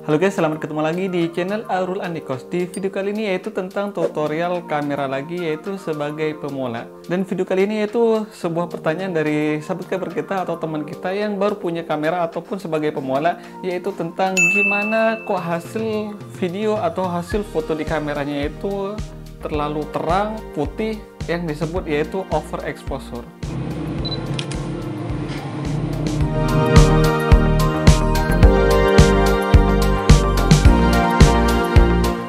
Halo guys, selamat ketemu lagi di channel Aurul Andikos. Di video kali ini yaitu tentang tutorial kamera lagi, yaitu sebagai pemula. Dan video kali ini yaitu sebuah pertanyaan dari subscriber kita atau teman kita yang baru punya kamera ataupun sebagai pemula, yaitu tentang gimana kok hasil video atau hasil foto di kameranya itu terlalu terang, putih, yang disebut yaitu overexposure.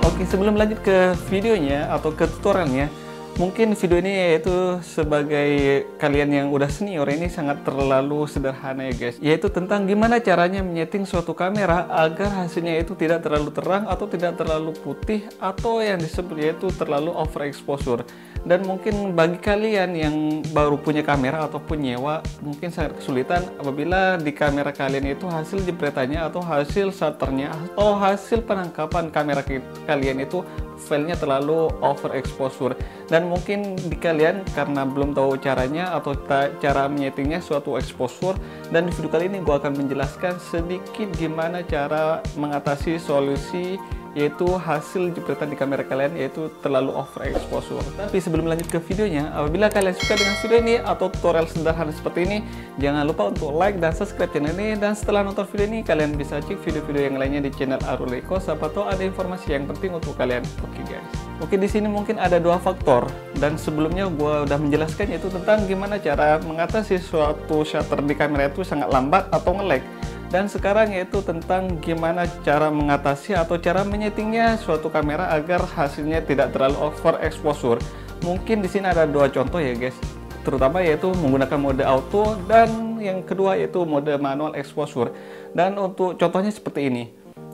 Oke, sebelum lanjut ke videonya atau ke tutorialnya, mungkin video ini yaitu sebagai kalian yang udah senior ini sangat terlalu sederhana ya guys, yaitu tentang gimana caranya menyeting suatu kamera agar hasilnya itu tidak terlalu terang atau tidak terlalu putih atau yang disebut yaitu terlalu overexposure. Dan mungkin bagi kalian yang baru punya kamera ataupun nyewa, mungkin sangat kesulitan apabila di kamera kalian itu hasil jepretannya atau hasil shutternya atau hasil penangkapan kamera kalian itu filenya terlalu overexposure. Dan mungkin di kalian karena belum tahu caranya atau cara menyetingnya suatu exposure, dan di video kali ini gue akan menjelaskan sedikit gimana cara mengatasi solusi yaitu hasil jepretan di kamera kalian yaitu terlalu overexposure. Tapi sebelum lanjut ke videonya, apabila kalian suka dengan video ini atau tutorial sederhana seperti ini, jangan lupa untuk like dan subscribe channel ini. Dan setelah nonton video ini, kalian bisa cek video-video yang lainnya di channel Aurul Andikos, siapa tahu ada informasi yang penting untuk kalian. Oke guys. Oke, di sini mungkin ada dua faktor, dan sebelumnya gue udah menjelaskan yaitu tentang gimana cara mengatasi suatu shutter di kamera itu sangat lambat atau nge-lag. Dan sekarang yaitu tentang gimana cara mengatasi atau cara menyetingnya suatu kamera agar hasilnya tidak terlalu overexposure. Mungkin di sini ada dua contoh ya guys, terutama yaitu menggunakan mode auto dan yang kedua yaitu mode manual exposure. Dan untuk contohnya seperti ini.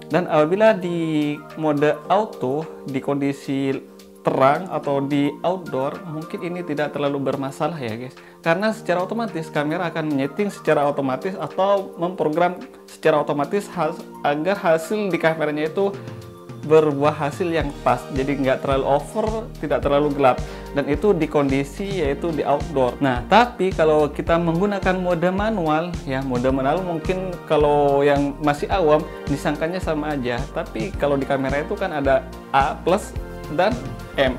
Dan apabila di mode auto di kondisi terang atau di outdoor, mungkin ini tidak terlalu bermasalah ya guys, karena secara otomatis kamera akan menyeting secara otomatis atau memprogram secara otomatis agar hasil di kameranya itu berbuah hasil yang pas, jadi nggak terlalu over, tidak terlalu gelap, dan itu di kondisi yaitu di outdoor. Nah, tapi kalau kita menggunakan mode manual, ya mode manual mungkin kalau yang masih awam disangkanya sama aja, tapi kalau di kamera itu kan ada A plus dan M,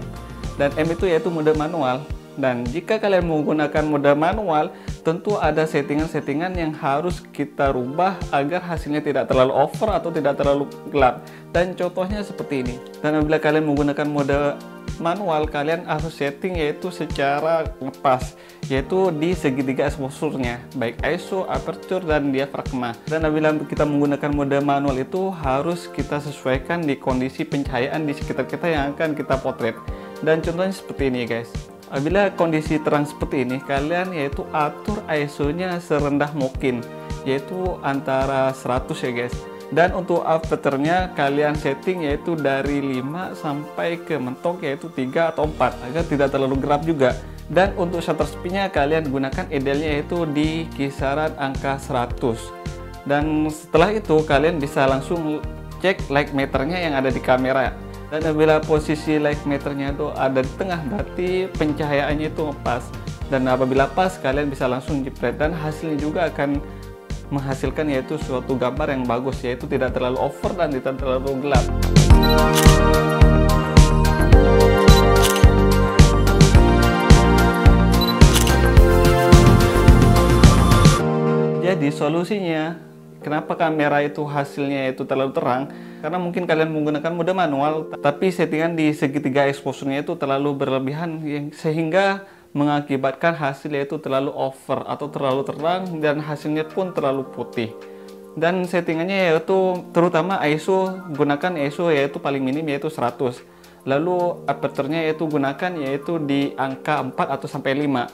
dan M itu yaitu mode manual. Dan jika kalian menggunakan mode manual, tentu ada settingan-settingan yang harus kita rubah agar hasilnya tidak terlalu over atau tidak terlalu gelap. Dan contohnya seperti ini. Dan apabila kalian menggunakan mode manual, kalian harus setting yaitu secara ngepas, yaitu di segitiga exposure-nya, baik ISO, aperture, dan diafragma. Dan apabila kita menggunakan mode manual itu harus kita sesuaikan di kondisi pencahayaan di sekitar kita yang akan kita potret. Dan contohnya seperti ini guys. Apabila kondisi terang seperti ini, kalian yaitu atur ISO-nya serendah mungkin, yaitu antara 100 ya guys. Dan untuk aperture-nya kalian setting yaitu dari 5 sampai ke mentok yaitu 3 atau 4 agar tidak terlalu gelap juga. Dan untuk shutter speed-nya kalian gunakan idealnya yaitu di kisaran angka 100. Dan setelah itu kalian bisa langsung cek light meternya yang ada di kamera. Dan apabila posisi light meternya itu ada di tengah, berarti pencahayaannya itu pas. Dan apabila pas, kalian bisa langsung jepret, dan hasilnya juga akan menghasilkan yaitu suatu gambar yang bagus, yaitu tidak terlalu over dan tidak terlalu gelap. Jadi solusinya, kenapa kamera itu hasilnya itu terlalu terang? Karena mungkin kalian menggunakan mode manual, tapi settingan di segitiga exposure-nya itu terlalu berlebihan, sehingga mengakibatkan hasilnya itu terlalu over atau terlalu terang, dan hasilnya pun terlalu putih. Dan settingannya yaitu terutama ISO, gunakan ISO yaitu paling minim yaitu 100. Lalu aperture-nya yaitu gunakan yaitu di angka 4 atau sampai 5.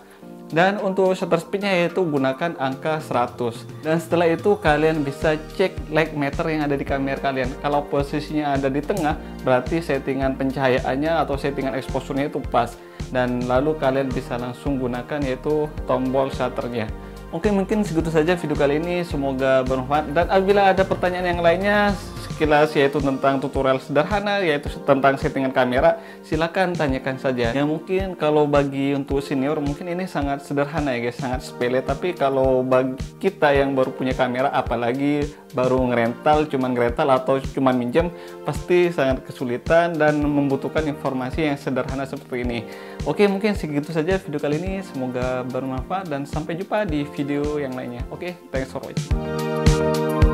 Dan untuk shutter speed-nya yaitu gunakan angka 100. Dan setelah itu kalian bisa cek light meter yang ada di kamera kalian. Kalau posisinya ada di tengah, berarti settingan pencahayaannya atau settingan exposure-nya itu pas. Dan lalu kalian bisa langsung gunakan yaitu tombol shutternya. Mungkin segitu saja video kali ini, semoga bermanfaat. Dan apabila ada pertanyaan yang lainnya, sekilas yaitu tentang tutorial sederhana yaitu tentang settingan kamera, silakan tanyakan saja. Ya mungkin kalau bagi untuk senior mungkin ini sangat sederhana ya guys, sangat sepele, tapi kalau bagi kita yang baru punya kamera, apalagi baru cuman ngerental atau cuman minjem, pasti sangat kesulitan dan membutuhkan informasi yang sederhana seperti ini. Oke, mungkin segitu saja video kali ini, semoga bermanfaat dan sampai jumpa di video yang lainnya. Oke, thanks for watching.